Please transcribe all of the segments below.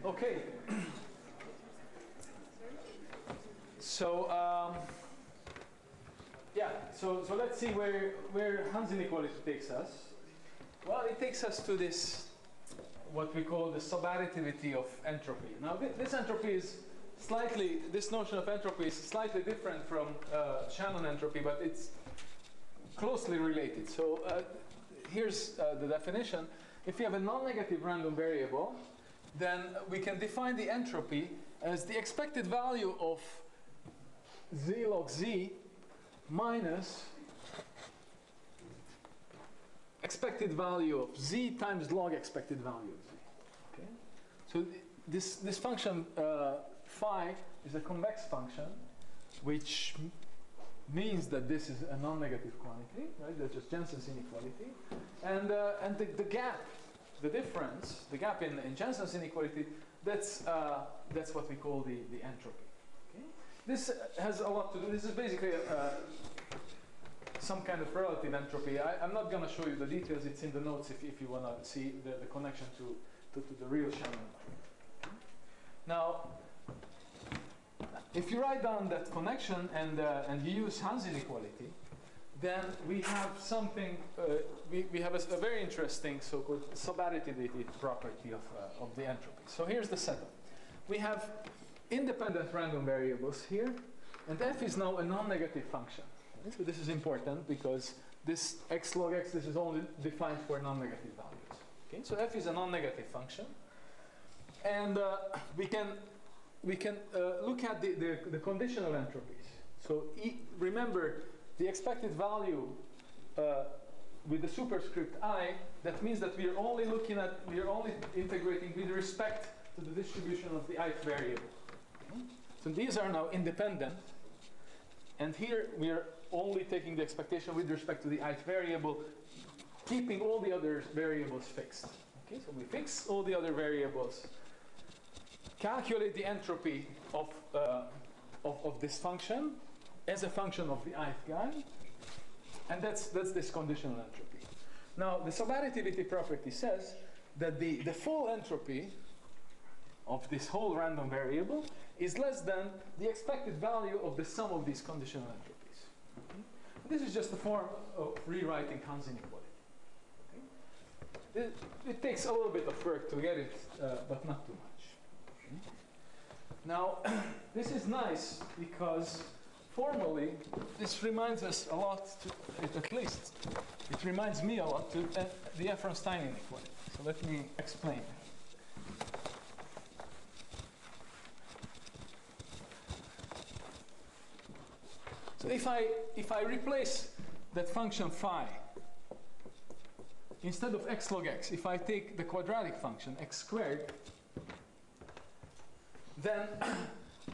Okay. So yeah. So let's see where Hans inequality takes us. Well, it takes us to this, what we call the subadditivity of entropy. Now, this entropy is slightly. This notion of entropy is slightly different from Shannon entropy, but it's closely related. So here's the definition. If you have a non-negative random variable, then we can define the entropy as the expected value of z log z minus expected value of z times log expected value of z. Okay? So this function phi is a convex function, which means that this is a non-negative quantity, right? That's just Jensen's inequality, and the gap, the difference, the gap in Jensen's inequality, that's what we call the entropy. Okay? This has a lot to do. This is basically some kind of relative entropy. I'm not going to show you the details. It's in the notes if you want to see the connection to the real Shannon. Now, if you write down that connection and you use Hans inequality, then we have something. We have a very interesting so-called subadditivity property of the entropy. So here's the setup. We have independent random variables here, and f is now a non-negative function. So this is important because this x log x, this is only defined for non-negative values. Okay, so f is a non-negative function, and we can look at the conditional entropies. So remember the expected value with the superscript I. That means that we are only integrating with respect to the distribution of the ith variable. Okay? So these are now independent, and here we are only taking the expectation with respect to the ith variable, keeping all the other variables fixed. Okay, so we fix all the other variables, calculate the entropy of this function as a function of the ith guy, and that's this conditional entropy. Now, the subadditivity property says that the full entropy of this whole random variable is less than the expected value of the sum of these conditional entropies. Okay? This is just a form of rewriting Hans inequality. Okay? It takes a little bit of work to get it, but not too much. Okay? Now, this is nice because formally, this reminds us a lot, at least, it reminds me a lot to the Efron-Stein inequality. So let me explain. So if I replace that function phi, instead of x log x, if I take the quadratic function x squared, then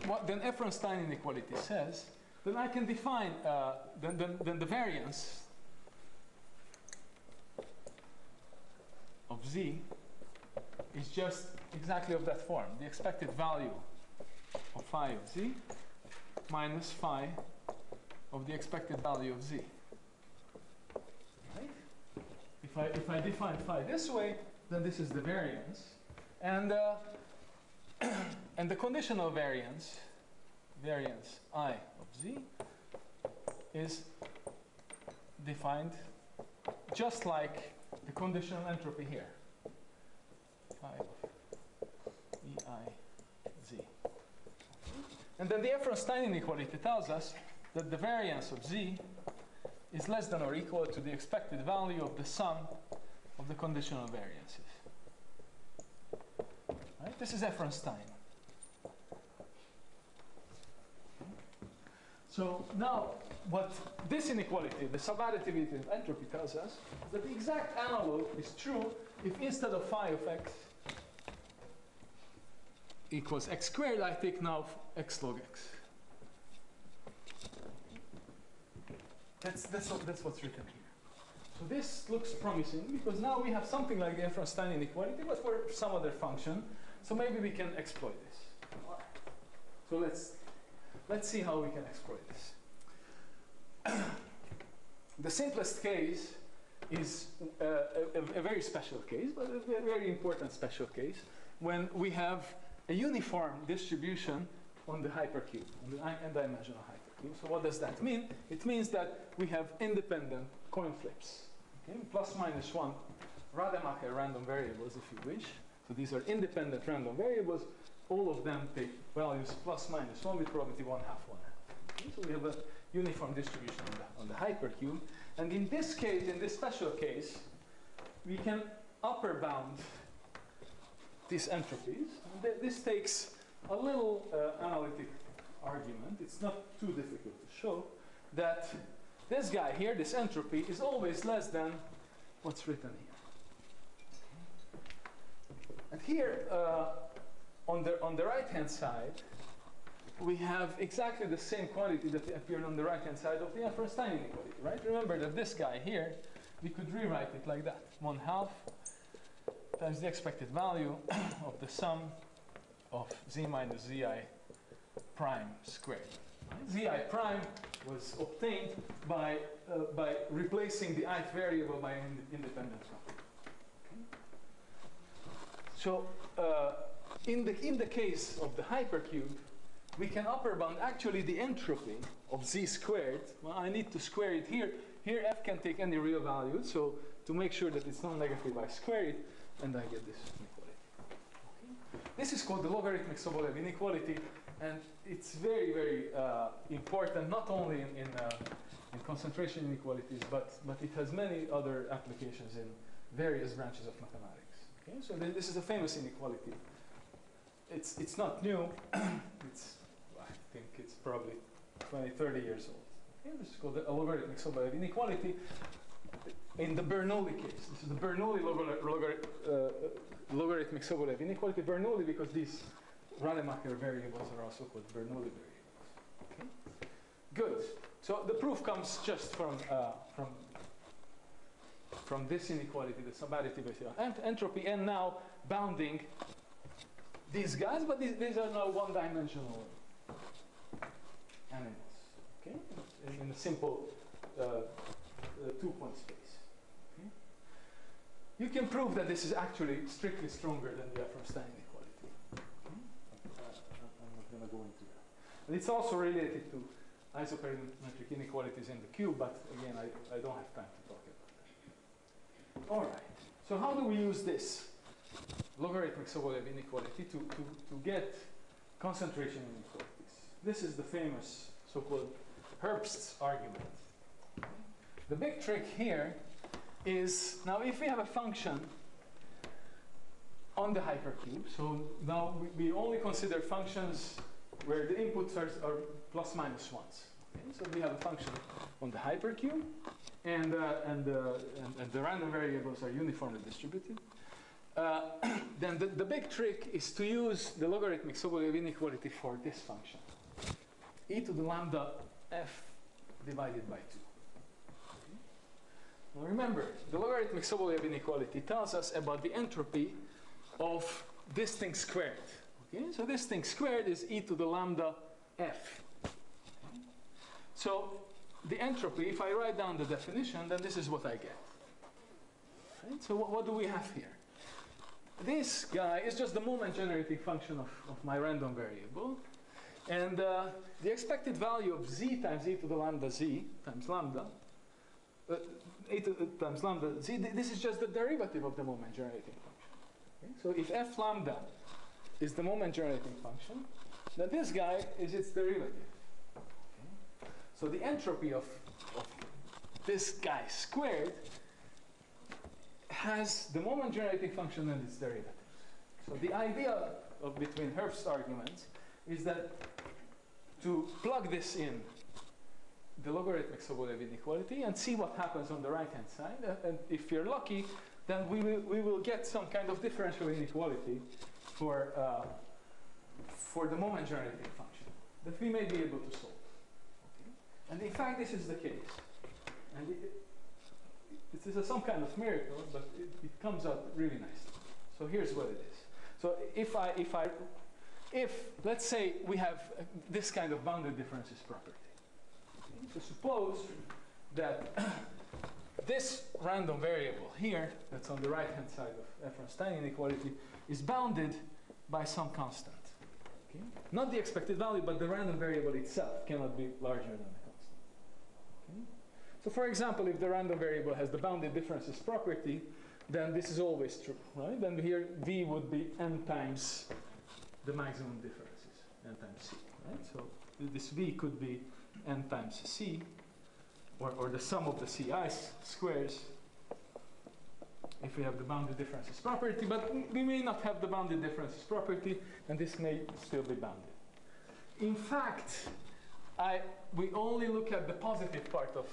what Efron-Stein inequality says, then I can define then the variance of z is just exactly of that form, the expected value of phi of z minus phi of the expected value of z. Right? If I define phi this way, then this is the variance, and and the conditional variance I of z is defined just like the conditional entropy here, phi of ei z. And then the Efron-Stein inequality tells us that the variance of z is less than or equal to the expected value of the sum of the conditional variances. Right? This is Efron-Stein. So now, what this inequality, the subadditivity of entropy, tells us is that the exact analog is true if instead of phi of x equals x squared, I take now x log x. That's what's written here. So this looks promising because now we have something like the Efron-Stein inequality, but for some other function. So maybe we can exploit this. All right. So let's see how we can exploit this. The simplest case is a very special case, but a very important special case. when we have a uniform distribution on the hypercube, on the n-dimensional hypercube. So what does that mean? It means that we have independent coin flips. Okay? Plus minus 1 Rademacher random variables, if you wish. So these are independent random variables. All of them take values plus minus 1 with probability 1/2, 1/2. Okay? So we have a uniform distribution on the hypercube. And in this case, in this special case, we can upper bound these entropies. This takes a little analytic argument. It's not too difficult to show that this guy here, this entropy, is always less than what's written here. And here, on the right-hand side, we have exactly the same quantity that appeared on the right-hand side of the Einstein inequality, right? Remember that this guy here, we could rewrite it like that. 1/2 times the expected value of the sum of z minus zi prime squared. Zi prime was obtained by replacing the ith variable by an independent one. Okay? So in the case of the hypercube, we can upper bound actually the entropy of z squared. Well, I need to square it here. Here f can take any real value, so to make sure that it's non-negative, I square it, and I get this inequality. Okay. This is called the logarithmic Sobolev inequality, and it's very, very important, not only in concentration inequalities, but it has many other applications in various branches of mathematics. Okay? So this is a famous inequality. It's not new. I think it's probably 20, 30 years old. Okay? This is called the logarithmic Sobolev inequality. In the Bernoulli case, this is the Bernoulli logarithmic Sobolev inequality. Bernoulli because these Rademacher variables are also called Bernoulli variables. Okay? Good. So the proof comes just from this inequality, the subadditivity of entropy, and now bounding these guys, but these are now one-dimensional animals. Okay? In a simple two-point space. Okay? You can prove that this is actually strictly stronger than the Einstein inequality. Okay? I'm not going to go into that. And it's also related to isoperimetric inequalities in the cube, but again, I don't have time to talk about that. All right. So how do we use this logarithmic Sobolev inequality to get concentration inequalities? This is the famous so-called Herbst's argument. The big trick here is, now if we have a function on the hypercube, so now we only consider functions where the inputs are plus minus ones. Okay? So we have a function on the hypercube, and the random variables are uniformly distributed. Then the big trick is to use the logarithmic Sobolev inequality for this function, e to the lambda f divided by 2. Okay? Now remember, the logarithmic Sobolev inequality tells us about the entropy of this thing squared. Okay? So this thing squared is e to the lambda f. Okay? So the entropy, if I write down the definition, then this is what I get. Right? So what do we have here? This guy is just the moment generating function of my random variable. And the expected value of z times e to the lambda z times lambda, times lambda z, this is just the derivative of the moment generating function. Okay? So if f lambda is the moment generating function, then this guy is its derivative. Okay? So the entropy of this guy squared has the moment generating function and its derivative. So the idea between Herbst's arguments is that to plug this in the logarithmic Sobolev inequality and see what happens on the right-hand side, and if you're lucky, then we will get some kind of differential inequality for the moment generating function that we may be able to solve. Okay? And in fact, this is the case. And this is some kind of miracle, but it comes out really nicely. So here's what it is. So if let's say we have this kind of bounded differences property. Okay? So suppose that this random variable here, that's on the right-hand side of Einstein inequality, is bounded by some constant. Okay? Not the expected value, but the random variable itself cannot be larger than the constant. Okay? So for example, if the random variable has the bounded differences property, then this is always true, right? Then here v would be n times the maximum differences, n times c, right? So this v could be n times c, or the sum of the ci squares, if we have the bounded differences property, but we may not have the bounded differences property, and this may still be bounded. In fact, we only look at the positive part of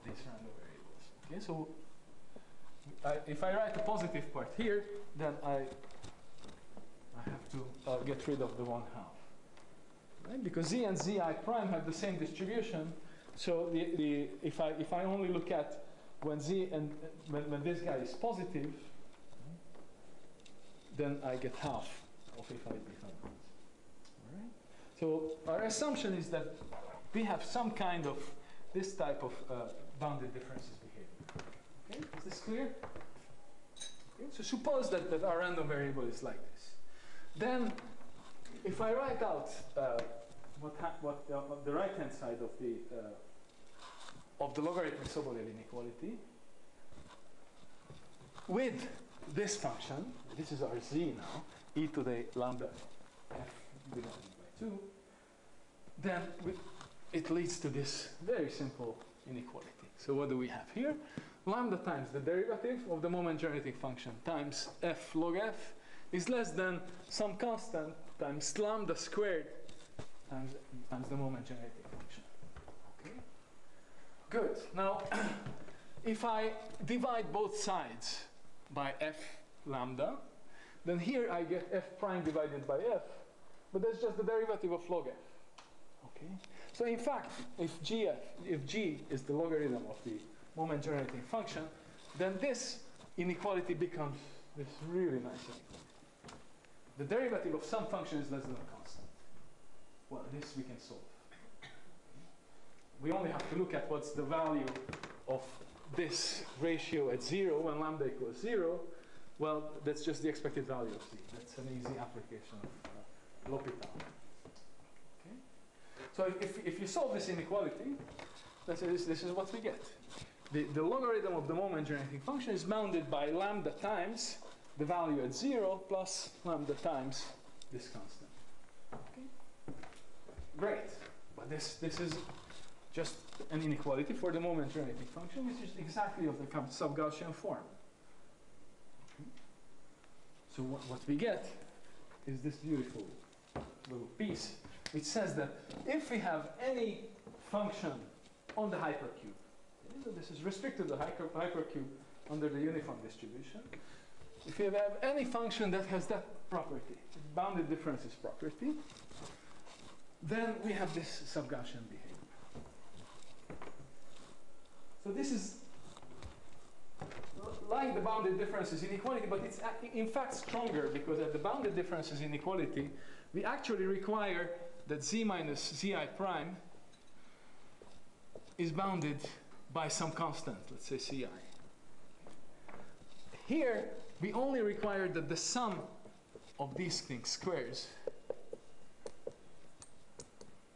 these random variables. Okay, so if I write the positive part here, then I have to get rid of the 1/2, right? Because z and zi prime have the same distribution. So if I only look at when z and when this guy is positive, then I get half of if I define this. All right. So our assumption is that we have some kind of this type of bounded differences behavior. Okay, is this clear? Okay. So suppose that our random variable is like this. Then, if I write out what on the right-hand side of the logarithmic Sobolev inequality with this function, this is our z now, e to the lambda f divided by 2, then it leads to this very simple inequality. So what do we have here? Lambda times the derivative of the moment generating function times f log f is less than some constant times lambda squared times the moment generating function. Okay? Good. Now, if I divide both sides by f lambda, then here I get f prime divided by f, but that's just the derivative of log f. Okay? So in fact, if g is the logarithm of the moment generating function, then this inequality becomes this really nice inequality. The derivative of some function is less than a constant. Well, this we can solve. We only have to look at what's the value of this ratio at 0 when lambda equals 0. Well, that's just the expected value of z. That's an easy application of L'Hopital. Okay? So if you solve this inequality, let's say this is what we get. The logarithm of the moment generating function is bounded by lambda times the value at 0 plus lambda times this constant. Okay? Great. But this is just an inequality for the moment generating function, which is exactly of the sub-Gaussian form. Okay? So what we get is this beautiful little piece, which says that if we have any function on the hypercube, okay, so this is restricted to the hypercube under the uniform distribution. If you have any function that has that property, bounded differences property, then we have this sub-Gaussian behavior. So this is like the bounded differences inequality, but it's in fact stronger, because at the bounded differences inequality, we actually require that z minus zi prime is bounded by some constant, let's say ci. Here, we only require that the sum of these things squares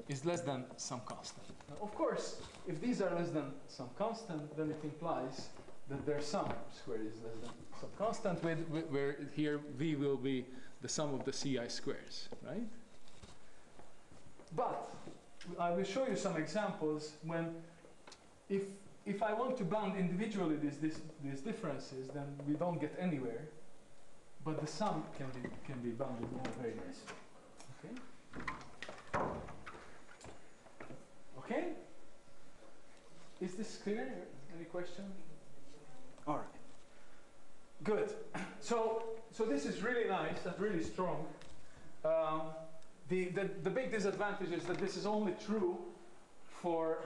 is less than some constant. Now, of course, if these are less than some constant, then it implies that their sum squared is less than some constant, where here v will be the sum of the ci squares, right? But I will show you some examples when, if I want to bound individually these differences, then we don't get anywhere, but the sum can be bounded very nicely. Okay? Okay? Is this clear? Any question? All right. Good. So this is really nice and really strong. The big disadvantage is that this is only true for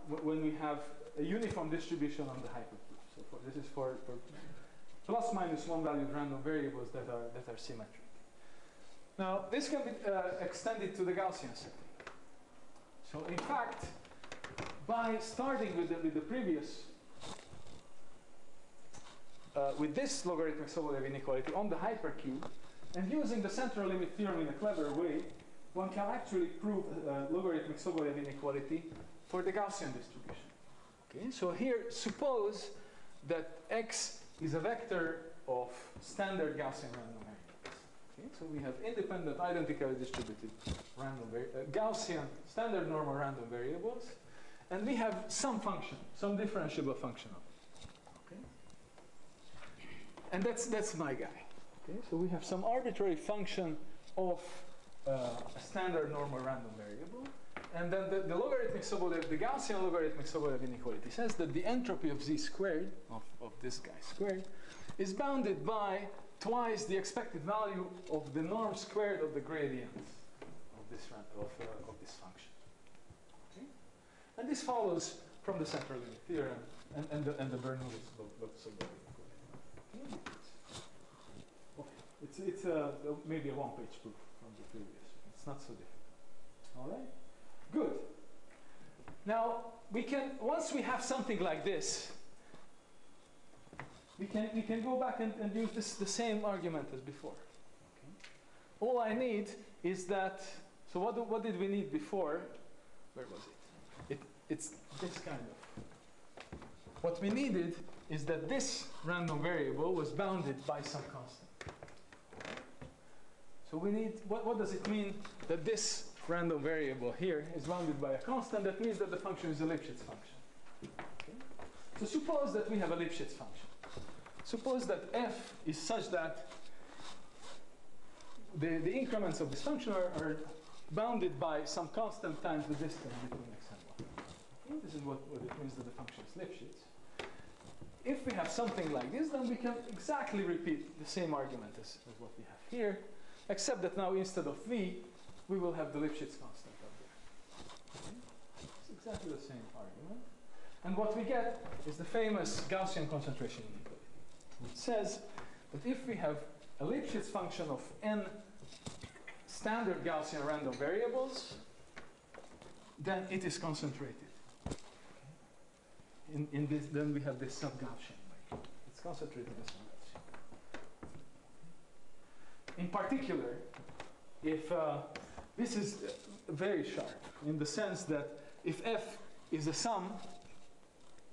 when we have a uniform distribution on the hypercube. So this is for plus minus 1 valued random variables that are symmetric. Now this can be extended to the Gaussian setting. So in fact, by starting with the previous with this logarithmic Sobolev inequality on the hypercube, And using the central limit theorem in a clever way, one can actually prove logarithmic Sobolev inequality for the Gaussian distribution. Okay, so here, suppose that x is a vector of standard Gaussian random variables. Okay, so we have independent, identically distributed random Gaussian standard normal random variables, and we have some function, some differentiable function of it. Okay, and that's my guy. Okay, so we have some arbitrary function of a standard normal random variable, and then the logarithmic Sobolev, the Gaussian logarithmic Sobolev inequality says that the entropy of z squared, of this guy squared, is bounded by twice the expected value of the norm squared of the gradient of this function. Okay? And this follows from the central limit theorem and the Bernoulli's Sobolev inequality. Okay. It's maybe a one-page proof from the previous. It's not so difficult. All right? Good. Now, once we have something like this, we can go back and use the same argument as before. Okay. All I need is that, so what did we need before? Where was it? It's this kind of. What we needed is that this random variable was bounded by some constant. So we need, what does it mean that this random variable here is bounded by a constant? That means that the function is a Lipschitz function. Okay. So suppose that we have a Lipschitz function. Suppose that f is such that the increments of this function are bounded by some constant times the distance between x and y. Okay, this is what it means that the function is Lipschitz. If we have something like this, then we can exactly repeat the same argument as what we have here, except that now instead of v, we will have the Lipschitz constant up there. Okay? It's exactly the same argument. And what we get is the famous Gaussian concentration inequality. It says that if we have a Lipschitz function of n standard Gaussian random variables, then it is concentrated. Okay. In this, then we have this sub-Gaussian way. It's concentrated as sub-Gaussian. In particular, if this is very sharp in the sense that if f is the sum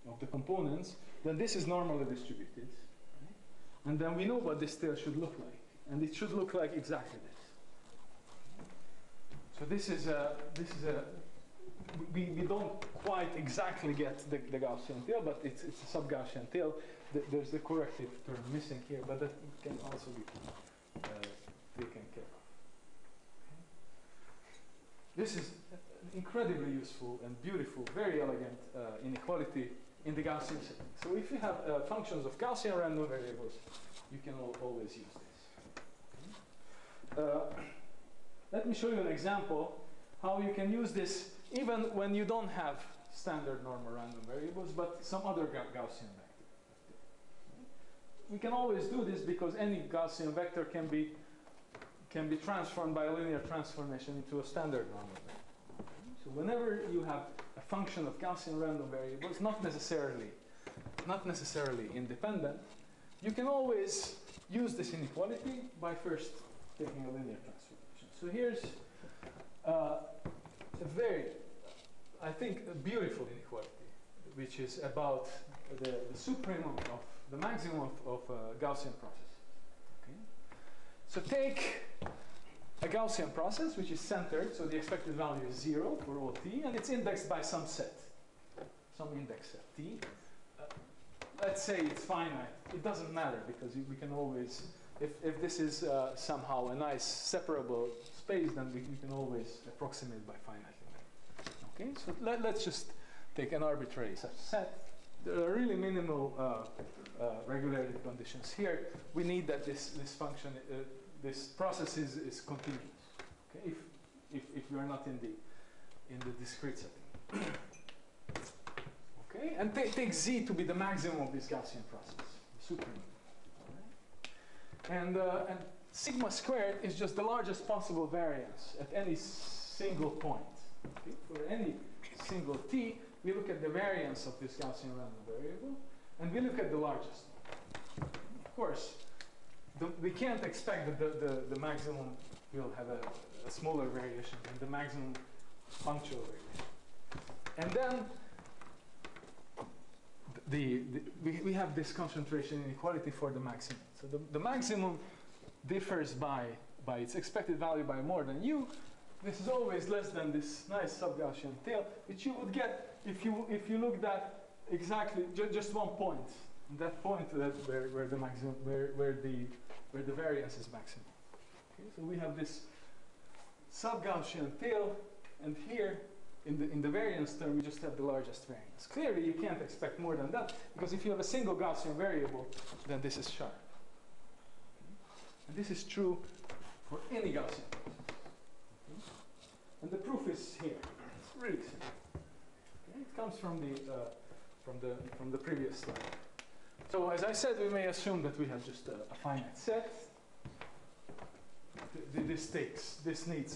of the components, then this is normally distributed. And then we know what this tail should look like. And it should look like exactly this. So this is we don't quite exactly get the Gaussian tail, but it's a sub-Gaussian tail. There's the corrective term missing here, but that can also be taken care of. This is incredibly useful and beautiful, very elegant inequality in the Gaussian setting. So if you have functions of Gaussian random variables, you can always use this. Let me show you an example how you can use this even when you don't have standard normal random variables, but some other Gaussian vector. We can always do this because any Gaussian vector can be transformed by a linear transformation into a standard normal vector. So whenever you have a function of Gaussian random variables, not necessarily independent, you can always use this inequality by first taking a linear transformation. So here's a very, I think, a beautiful inequality, which is about the supremum of the maximum of Gaussian processes. Okay? So take a Gaussian process which is centered, so the expected value is 0 for all t, and it's indexed by some set, some index set t. Let's say it's finite. It doesn't matter because we can always, if this is somehow a nice separable space, then we can always approximate by finite limit. Okay, so let's just take an arbitrary such set. There are really minimal regularity conditions here. We need that this function, this process is continuous. Okay, if we are not in the discrete setting. Okay, and take z to be the maximum of this Gaussian process, the supremum. And sigma squared is just the largest possible variance at any single point. Okay? For any single t, we look at the variance of this Gaussian random variable, and we look at the largest one. Of course, we can't expect that the maximum will have a smaller variation than the maximum punctual variation. And then we have this concentration inequality for the maximum. So the maximum differs by its expected value by more than u. This is always less than this nice sub-Gaussian tail, which you would get if you looked at exactly just one point. And that point where the maximum where the variance is maximum. Okay, so we have this sub-Gaussian tail, and here in the variance term we just have the largest variance. Clearly you can't expect more than that, because if you have a single Gaussian variable, then this is sharp. And this is true for any Gaussian. Okay? And the proof is here. It's really simple. Okay? It comes from the previous slide. So as I said, we may assume that we have just a finite set. This needs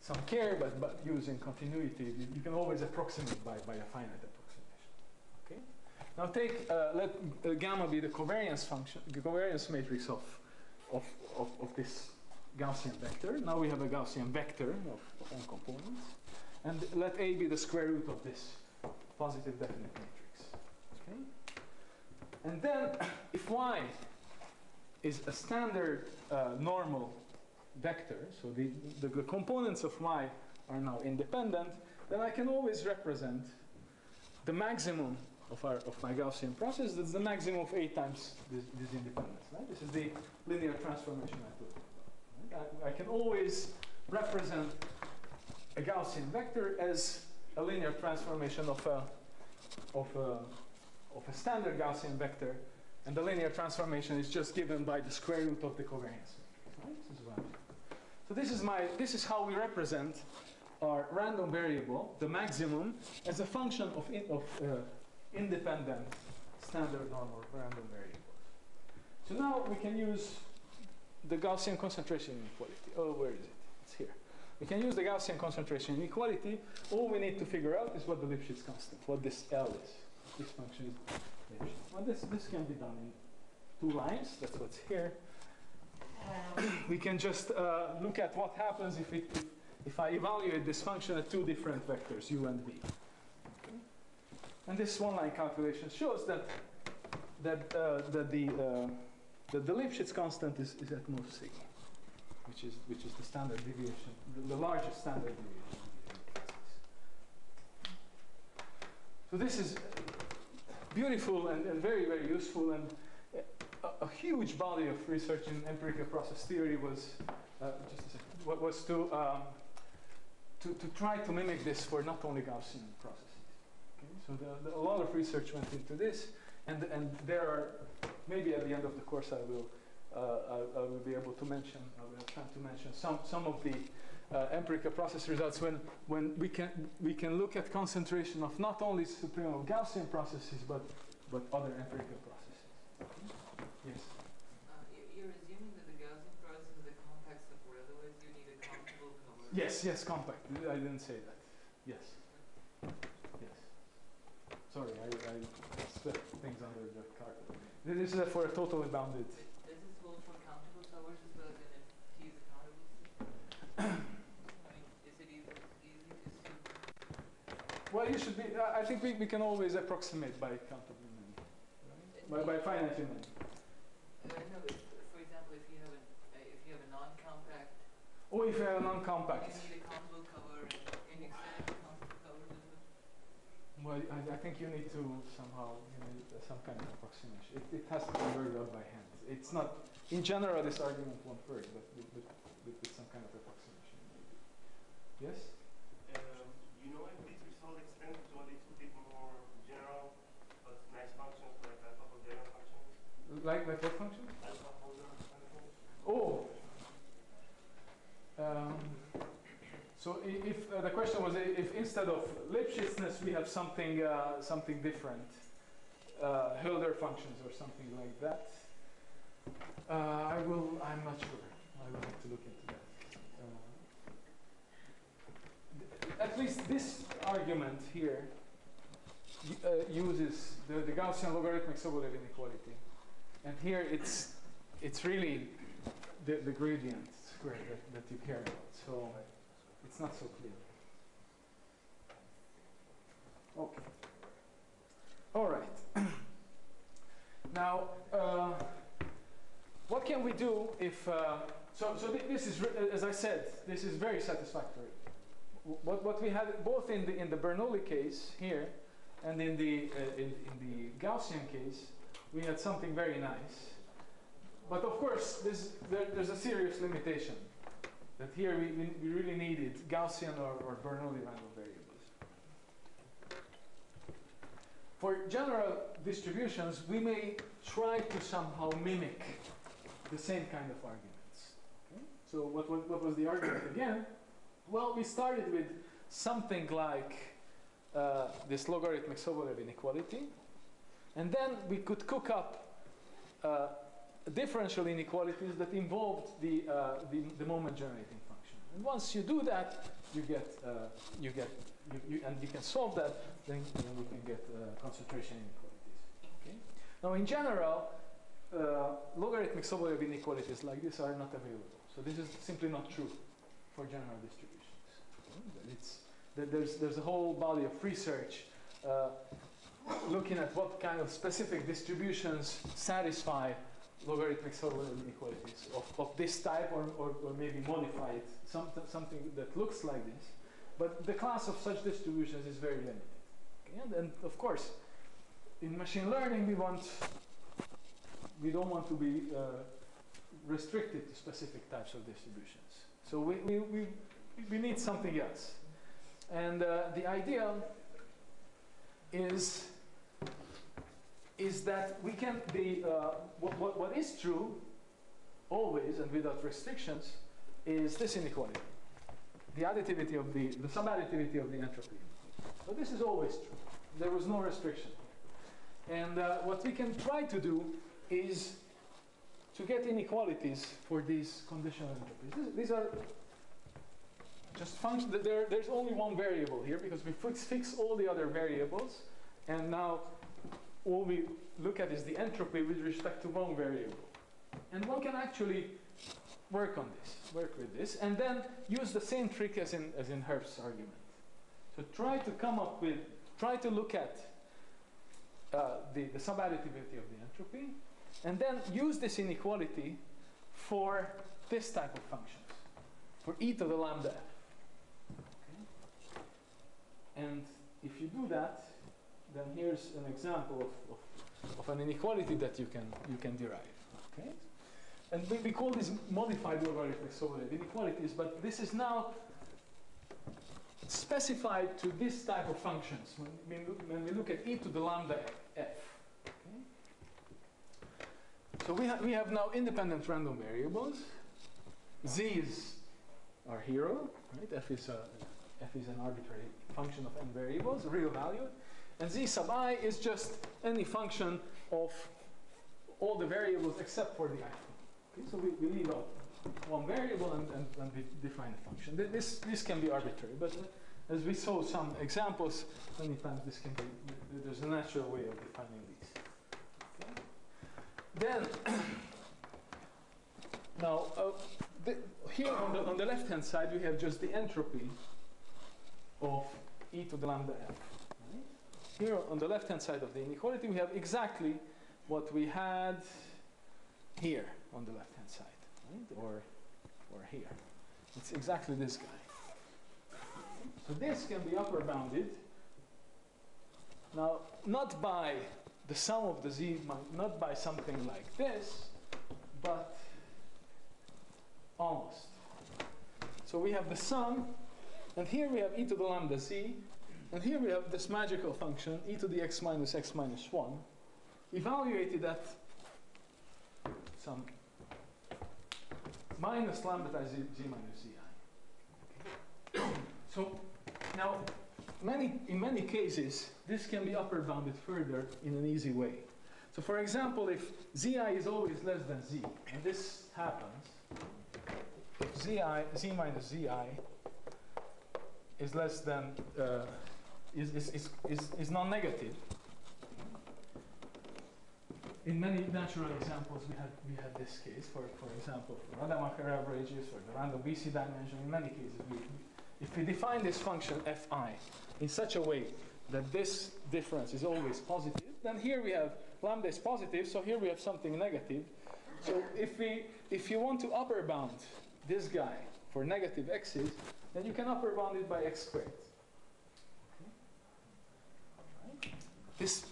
some care, but using continuity, you can always approximate by a finite approximation. Okay. Now let gamma be the covariance function, the covariance matrix of this Gaussian vector. Now we have a Gaussian vector of n components, and let A be the square root of this positive definite matrix. Okay. And then, if y is a standard normal vector, so the components of y are now independent, then I can always represent the maximum of my Gaussian process. That's the maximum of A times this independence. Right? This is the linear transformation I took. Right? I can always represent a Gaussian vector as a linear transformation of a standard Gaussian vector, and the linear transformation is just given by the square root of the covariance. Right? This is how we represent our random variable, the maximum, as a function of independent standard normal random variables. So now we can use the Gaussian concentration inequality. Oh, where is it? It's here. We can use the Gaussian concentration inequality. All we need to figure out is what the Lipschitz constant, what this L is. This function is Lipschitz. Well, this can be done in 2 lines. That's what's here. We can just look at what happens if I evaluate this function at 2 different vectors, u and v. Okay. And this one-line calculation shows that the Lipschitz constant is at most sigma, which is the standard deviation, the largest standard deviation. So this is beautiful and very, very useful, and a huge body of research in empirical process theory was to try to mimic this for not only Gaussian processes. Okay? So a lot of research went into this, and there are, maybe at the end of the course I will be able to mention, I will try to mention some of the empirical process results when we can look at concentration of not only supreme Gaussian processes but other empirical processes. Okay? Yes. You're assuming that the Gaussian process is a compact support, otherwise you need a comfortable cover. Yes, compact. I didn't say that. Yes. Sorry, I swept things under the carpet. This is for a totally bounded. Does this hold for countable covers as well as if T is a countable system? I mean, is it easy to assume? Well, you should be. I think we can always approximate by countable many, right? By finitely many. No, but for example, if you have a non-compact. Oh, if you have a non-compact. You need a countable cover and extended countable covers as well. Well, I think you need to somehow, some kind of approximation. It has to be worked out by hand. It's not, in general, this argument won't work, but with some kind of approximation, maybe. Yes? If this result extends to a little bit more general, but nice functions like alpha-Polderian functions? Like what function? Alpha-Polderian functions. Oh! So if the question was if instead of Lipschitzness we have something different, Hölder functions or something like that, I'm not sure. I will have to look into that. At least this argument here uses the Gaussian logarithmic Sobolev inequality, and here it's it's really the gradient square that you care about. So it's not so clear. Okay. All right. Now, what can we do if? This is, as I said, this is very satisfactory. What we had both in the Bernoulli case here, and in the Gaussian case, we had something very nice. But of course, there's a serious limitation. That here we really needed Gaussian or Bernoulli random variables. For general distributions, we may try to somehow mimic the same kind of arguments. Okay? So what was the argument again? Well, we started with something like this logarithmic Sobolev inequality, and then we could cook up differential inequalities that involved the moment generating function. And once you do that, you can solve that, then we can get concentration inequalities. Okay? Now, in general, logarithmic Sobolev inequalities like this are not available. So this is simply not true for general distributions. There's a whole body of research looking at what kind of specific distributions satisfy logarithmic Sobolev inequalities of this type, or maybe modify it, something that looks like this. But the class of such distributions is very limited. Okay? And of course, in machine learning, we don't want to be restricted to specific types of distributions. So we need something else. And the idea is that we can be, what is true always and without restrictions is this inequality. The additivity of the subadditivity of the entropy. So this is always true. There was no restriction. And what we can try to do is to get inequalities for these conditional entropies. These are just functions. There's only one variable here because we fix all the other variables, and now all we look at is the entropy with respect to one variable. And one can actually work with this, and then use the same trick as in Herf's argument. So try to look at the subadditivity of the entropy, and then use this inequality for this type of functions, for e to the lambda f. Okay? And if you do that, then here's an example of an inequality that you can derive. Okay? And we call these modified logarithmic Sobolev inequalities, but this is now specified to this type of functions when we look at e to the lambda f. Okay? So we have now independent random variables. Z is our hero, right? F is an arbitrary function of n variables, a real value. And z sub I is just any function of all the variables except for the ith. Okay, so we leave out one variable and we define a function. This can be arbitrary, but as we saw some examples, many times this can be, there's a natural way of defining these. Okay? Then, now, here on the left-hand side, we have just the entropy of e to the lambda f. Right? Here on the left-hand side of the inequality, we have exactly what we had here on the left-hand side, right? Or here. It's exactly this guy. So this can be upper bounded. Now, not by the sum of the z, not by something like this, but almost. So we have the sum, and here we have e to the lambda z, and here we have this magical function, e to the x minus 1, evaluated at some minus lambda times z minus zi. So now, in many cases, this can be upper bounded further in an easy way. So for example, if zi is always less than z, and this happens, if z minus zi is less than, is non-negative, in many natural examples, we had this case. For example, for Rademacher averages, for the random BC dimension. In many cases, if we define this function fi in such a way that this difference is always positive, then here we have lambda is positive, so here we have something negative. So if you want to upper bound this guy for negative x's, then you can upper bound it by x squared. Okay. This,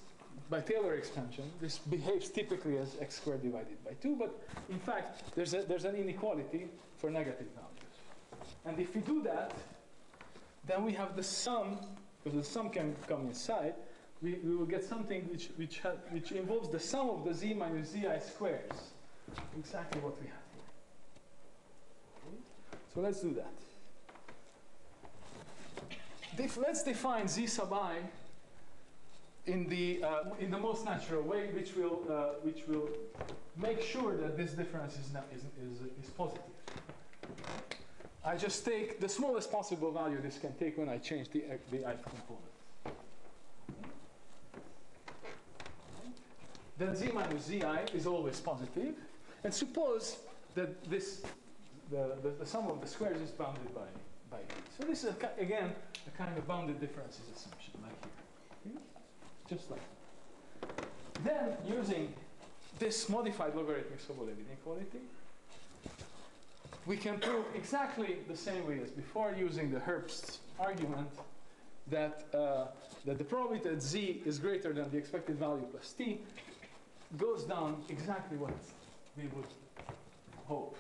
by Taylor expansion, this behaves typically as x squared divided by 2, but in fact, there's an inequality for negative values. And if we do that, then we have the sum, because the sum can come inside, we will get something which involves the sum of the z minus zi squares. Exactly what we have here. Okay. So let's do that. Let's define z sub I in the most natural way, which will make sure that this difference is positive. I just take the smallest possible value this can take when I change the ith component. Then z minus zi is always positive, and suppose that the sum of the squares is bounded by v. So this is again a kind of bounded differences assumption, like here. Okay? Just like that. Then using this modified logarithmic Sobolev inequality, we can prove exactly the same way as before, using the Herbst's argument that the probability that z is greater than the expected value plus t goes down exactly what we would hope,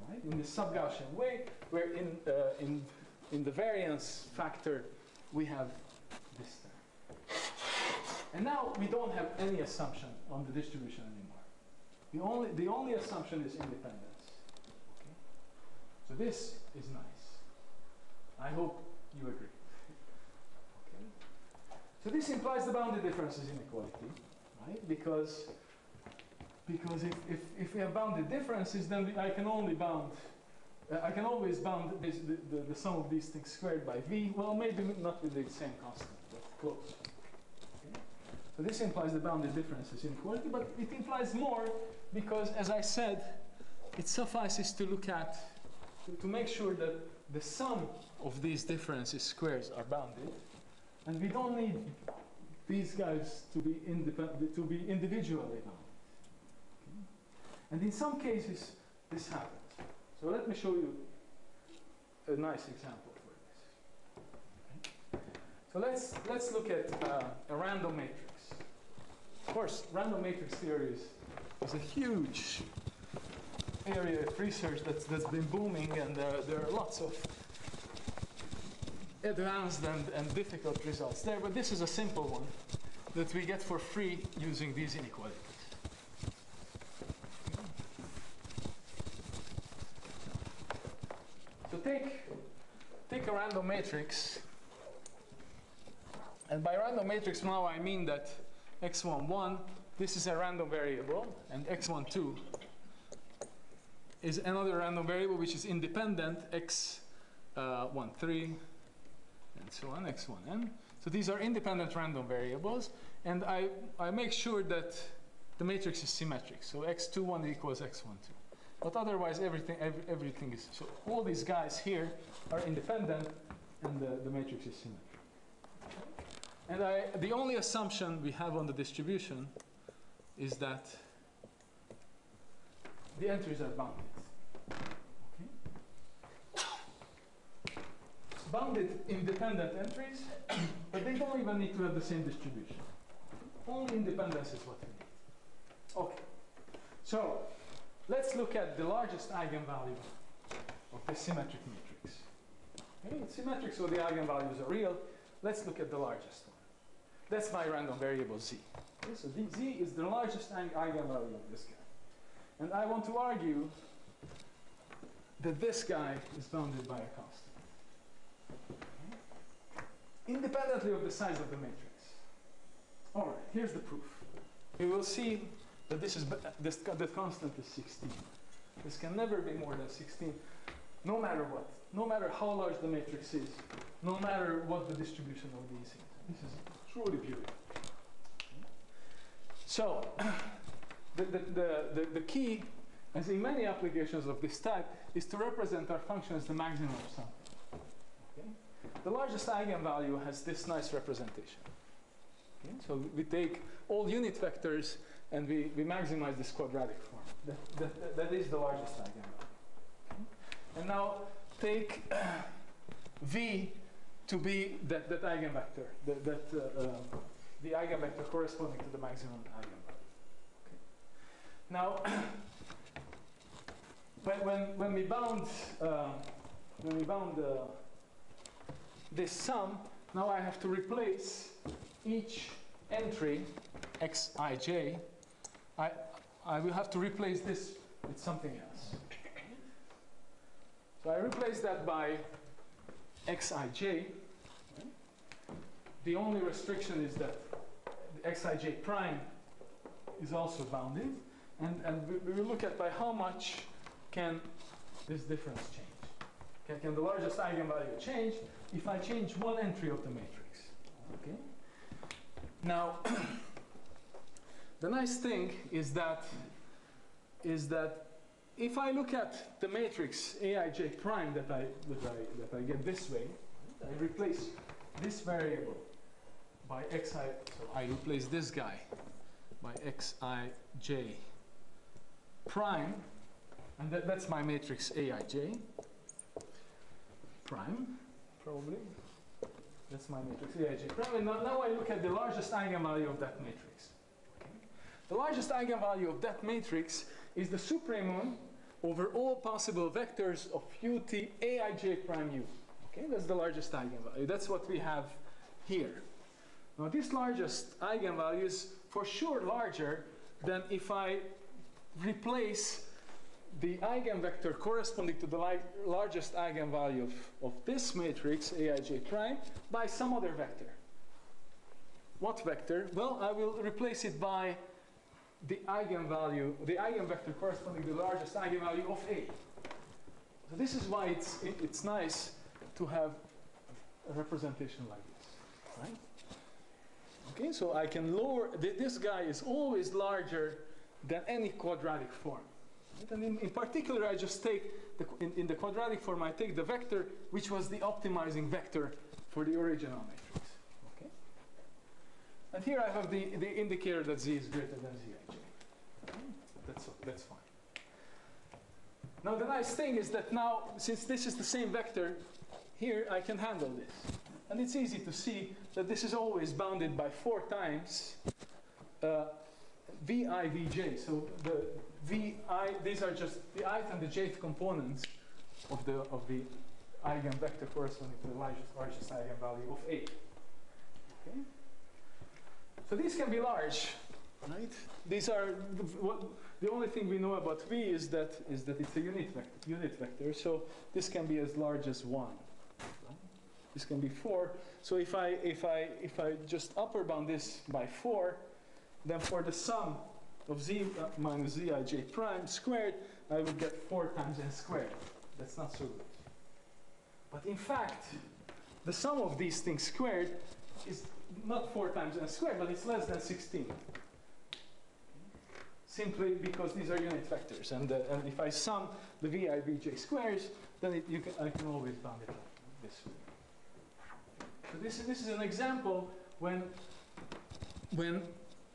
right? In the sub-Gaussian way, where in the variance factor we have this term. And now we don't have any assumption on the distribution anymore. The only assumption is independence. Okay? So this is nice. I hope you agree. Okay? So this implies the bounded differences inequality. Right? Because if we have bounded differences, then I can only bound, I can always bound the sum of these things squared by v. Well, maybe not with the same constant, but close. Okay? So this implies the bounded differences inequality, but it implies more because, as I said, it suffices to look at, to make sure that the sum of these differences squares are bounded, and we don't need these guys to be independent, to be individually bound. Okay? And in some cases, this happens. So let me show you a nice example for this. Okay? So let's look at a random matrix. Of course, random matrix theory is a huge area of research that's been booming, and there are lots of advanced and difficult results there, but this is a simple one that we get for free using these inequalities. So take a random matrix, and by random matrix now I mean that x11, this is a random variable, and x12 is another random variable which is independent, x13, and so on, x1n. So these are independent random variables, and I make sure that the matrix is symmetric. So x21 equals x12. But otherwise, everything is, so all these guys here are independent, and the matrix is symmetric. And the only assumption we have on the distribution is that the entries are bounded. Bounded independent entries, but they don't even need to have the same distribution. Only independence is what we need. Okay, so let's look at the largest eigenvalue of this symmetric matrix. Okay, it's symmetric, so the eigenvalues are real. Let's look at the largest one. That's my random variable z. Okay, so z is the largest eigenvalue of this guy. And I want to argue that this guy is bounded by a constant. Independently of the size of the matrix. All right, here's the proof. We will see that the constant is 16. This can never be more than 16, no matter what. No matter how large the matrix is, no matter what the distribution of these is. This is truly beautiful. So the key, as in many applications of this type, is to represent our function as the maximum of something. Okay? The largest eigenvalue has this nice representation. Okay? So we take all unit vectors and we maximize this quadratic form. That is the largest eigenvalue. Okay? And now take V to be that eigenvector, the eigenvector corresponding to the maximum eigenvalue. Okay. Now, when we bound this sum, now I have to replace each entry xij. I will have to replace this with something else. So I replace that by xij. The only restriction is that the xij prime is also bounded, and we will look at by how much can this difference change. Can the largest eigenvalue change if I change one entry of the matrix? Okay. Now, the nice thing is that if I look at the matrix aij prime that I get this way, I replace this variable by xi. So I replace this guy by xij prime, and that's my matrix aij prime, probably. That's my matrix aij prime. And now I look at the largest eigenvalue of that matrix. Okay. The largest eigenvalue of that matrix is the supremum over all possible vectors of ut aij prime u. Okay, that's the largest eigenvalue. That's what we have here. Now this largest eigenvalue is for sure larger than if I replace the eigenvector corresponding to the largest eigenvalue of this matrix aij prime by some other vector. What vector? Well, I will replace it by the eigenvalue, the eigenvector corresponding to the largest eigenvalue of A. So this is why it's nice to have a representation like this, right? Okay, so I can lower, this guy is always larger than any quadratic form. Right? And in particular, I just take, in the quadratic form, I take the vector which was the optimizing vector for the original matrix. Okay? And here I have the indicator that z is greater than zij. Okay? That's fine. Now the nice thing is that now, since this is the same vector, here I can handle this. And it's easy to see that this is always bounded by 4 times vi, vj. So the vi, these are just the ith and the jth components of the eigenvector corresponding to the largest eigenvalue of A. Okay? So these can be large, right? These are the only thing we know about V is that it's a unit vector. So this can be as large as 1. Right? This can be 4. So if I just upper bound this by 4, then for the sum of z minus zij prime squared, I would get 4 times n squared. That's not so good. But in fact, the sum of these things squared is not 4 times n squared, but it's less than 16. Simply because these are unit vectors, and if I sum the vi, vj squares, then I can always bound it like this way. So this is an example when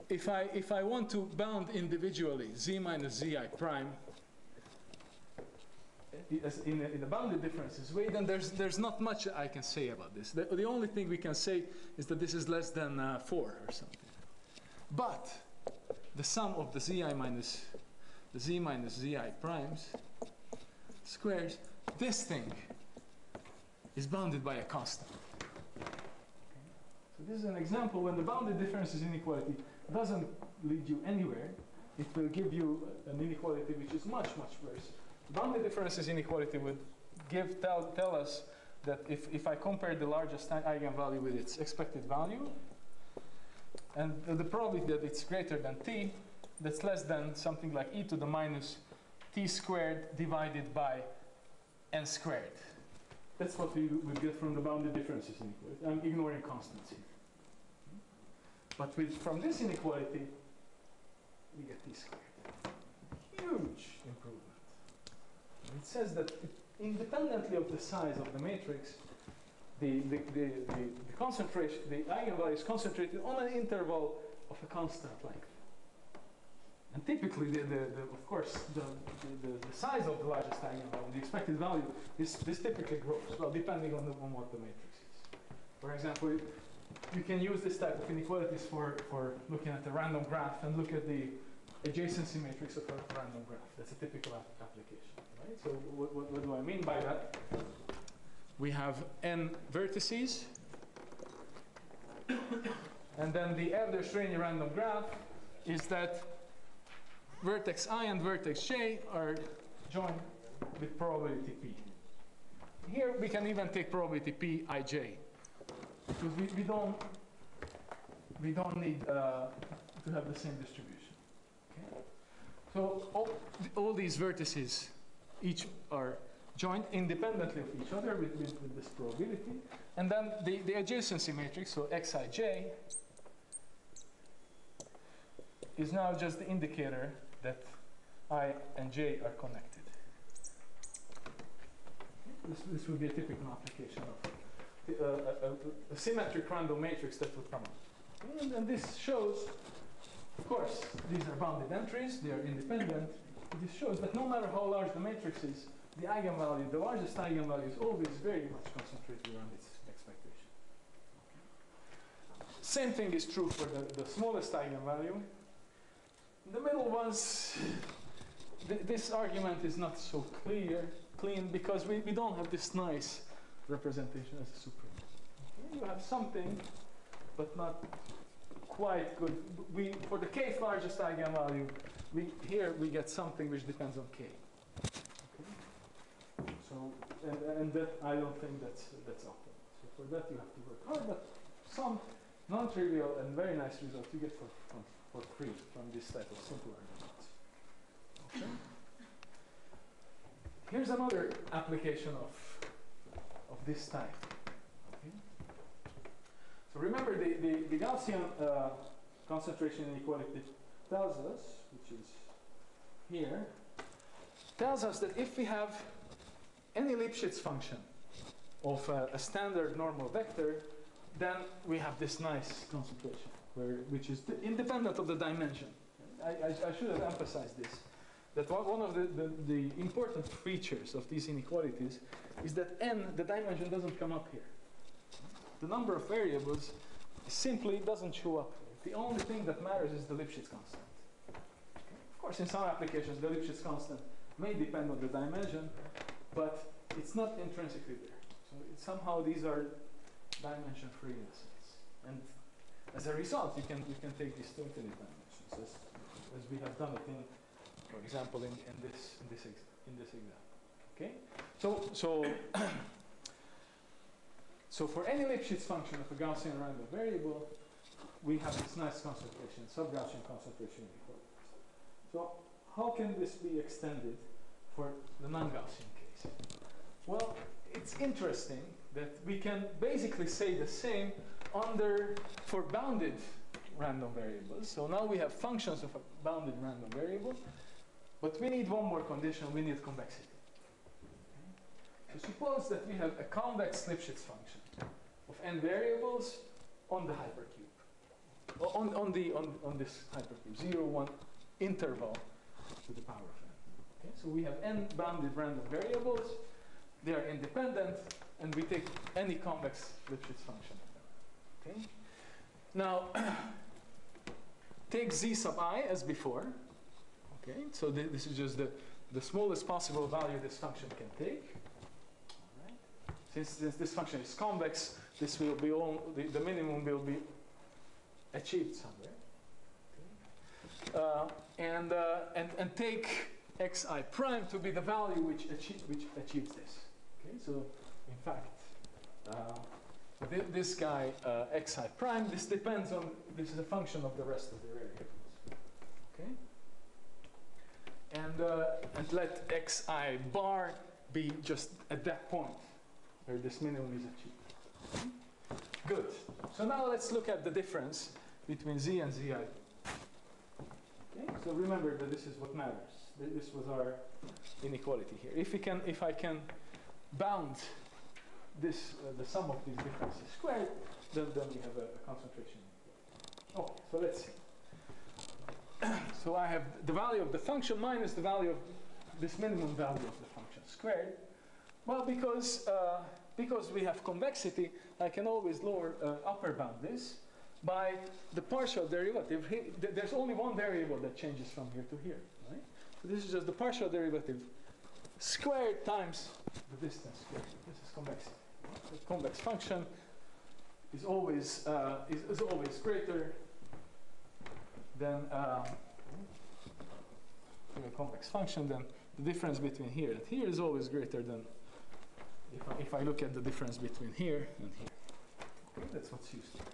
if I want to bound individually z minus zi prime in the bounded differences way, then there's not much I can say about this. The only thing we can say is that this is less than 4 or something. But the sum of the z minus zi primes squares, this thing is bounded by a constant. So this is an example when the bounded differences inequality doesn't lead you anywhere. It will give you an inequality which is much, much worse. Bounded differences inequality would tell us that if I compare the largest eigenvalue with its expected value, and the probability that it's greater than t, that's less than something like e to the minus t squared divided by n squared. That's what we would get from the bounded differences inequality. I'm ignoring constants here. But from this inequality, we get t squared. Huge improvement. It says that independently of the size of the matrix, the concentration, the eigenvalue is concentrated on an interval of a constant length. And typically, of course, the size of the largest eigenvalue, the expected value, this typically grows, well, depending on what the matrix is. For example, you can use this type of inequalities for looking at a random graph and look at the adjacency matrix of a random graph. That's a typical application, right? So what do I mean by that? We have n vertices, and then the Elder-Shreni random graph is that vertex I and vertex j are joined with probability p. Here we can even take probability p ij, because we don't need to have the same distribution. Okay? So all these vertices each are joined independently of each other with this probability, and then the adjacency matrix, so xij, is now just the indicator that I and j are connected. This would be a typical application of a symmetric random matrix that would come up. And this shows, of course, these are bounded entries, they are independent. This shows that no matter how large the matrix is, the eigenvalue, the largest eigenvalue is always very much concentrated around its expectation. Same thing is true for the smallest eigenvalue. The middle ones, this argument is not so clean, because we don't have this nice representation as a supreme. Okay? You have something, but not quite good. For the kth largest eigenvalue, here we get something which depends on k. Okay? So, and that I don't think that's optimal. So for that you have to work hard, but some non-trivial and very nice results you get for free from this type of simple arguments. Okay. Here's another application of this type. Okay. So remember the Gaussian concentration inequality tells us, which is here, tells us that if we have any Lipschitz function of a standard normal vector, then we have this nice concentration, which is independent of the dimension. I should have emphasized this, that one of the important features of these inequalities is that n, the dimension, doesn't come up here. The number of variables simply doesn't show up here. The only thing that matters is the Lipschitz constant. Of course, in some applications, the Lipschitz constant may depend on the dimension, but it's not intrinsically there. So somehow these are dimension-free in a sense. And as a result, you can take these to infinite dimensions, as we have done it in, for example, in this example. Okay. So for any Lipschitz function of a Gaussian random variable, we have this nice concentration, sub-Gaussian concentration inequalities. So how can this be extended for the non-Gaussian case? Well, it's interesting that we can basically say the same for bounded random variables. So now we have functions of a bounded random variable, but we need one more condition, we need convexity. Okay? So suppose that we have a convex Lipschitz function of n variables on the hypercube, on this hypercube, 0, 1 interval to the power of n. Okay? So we have n bounded random variables, they are independent, and we take any convex Lipschitz function of them. Okay? Now, take z sub I as before. Okay, so this is just the smallest possible value this function can take. All right. Since this function is convex, this will be the minimum will be achieved somewhere. Okay. And take xi prime to be the value which achieves this. Okay, so in fact, this guy xi prime, this is a function of the rest of the variables. Okay. And let xi bar be just at that point where this minimum is achieved. Good. So now let's look at the difference between z and zi. Okay. Okay? So remember that this is what matters. This was our inequality here. If I can bound this the sum of these differences squared, then we have a concentration. Okay, so let's see. So I have the value of the function minus the value of this minimum value of the function squared. Well, because we have convexity, I can always lower upper bound this by the partial derivative. There's only one variable that changes from here to here, right? So this is just the partial derivative squared times the distance squared. This is convexity. The convex function is always greater than a convex function. Then the difference between here and here is always greater than if I look at the difference between here and here. Okay, that's what's used here.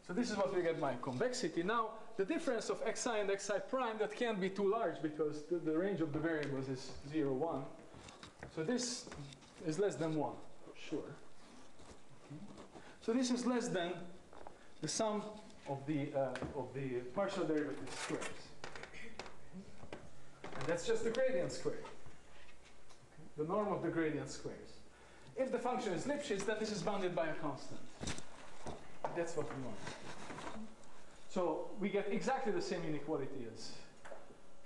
So this is what we get by convexity. Now the difference of xi and xi prime, that can't be too large because the range of the variables is 0, 1. So this is less than 1, for sure. Okay. So this is less than the sum of the partial derivative squares. And that's just the gradient square. Okay. The norm of the gradient squares. If the function is Lipschitz, then this is bounded by a constant. That's what we want. So we get exactly the same inequality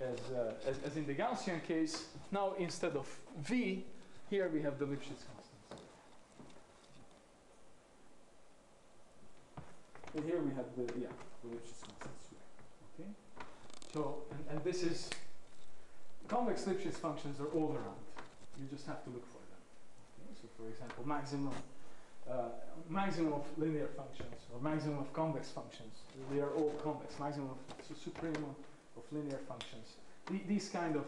as in the Gaussian case. Now instead of V, here we have the Lipschitz constant. And here we have the Lipschitz constant square. Okay. So and this is convex Lipschitz functions are all around. You just have to look for them. Okay. So for example, maximum of linear functions or maximum of convex functions. They are all convex. Maximum of supremum of linear functions. These kind of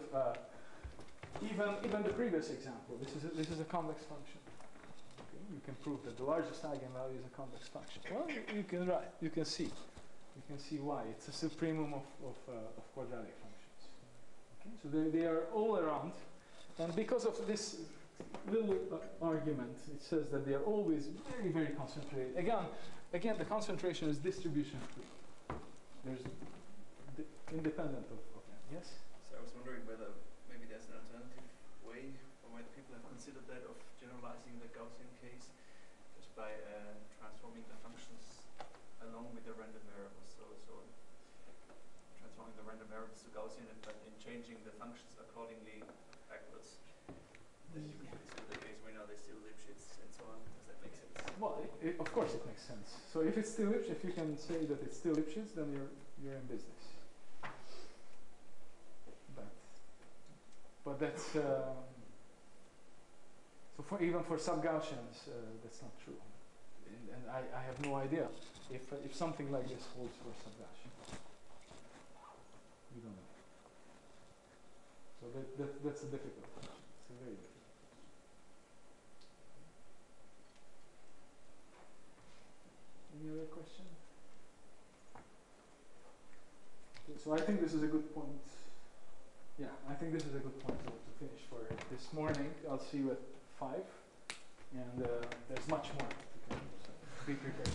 even the previous example. This is a convex function. Okay, you can prove that the largest eigenvalue is a convex function. Well, you can see why. It's a supremum of quadratic functions. Okay, so they are all around, and because of this little argument, it says that they are always very, very concentrated. Again, the concentration is distribution free. There's independent of that. Yes? So I was wondering whether maybe there's an alternative way, or whether people have considered that, of generalizing the Gaussian case just by transforming the functions along with the random variables. So transforming the random variables to Gaussian, but in changing the functions accordingly backwards. That you can still the case where now they still Lipschitz and so on. Does that make sense? Well, of course it makes sense. So if it's still Lipschitz, if you can say that it's still Lipschitz, then you're in business. But that's so even for sub-Gaussians, that's not true. And I have no idea if something like this holds for sub-Gaussian. We don't know. So that's a difficult question. It's a very difficult. Any other question? Okay, so I think this is a good point. Yeah, I think this is a good point to finish for this morning. I'll see you at 5, and there's much more to come, so be prepared.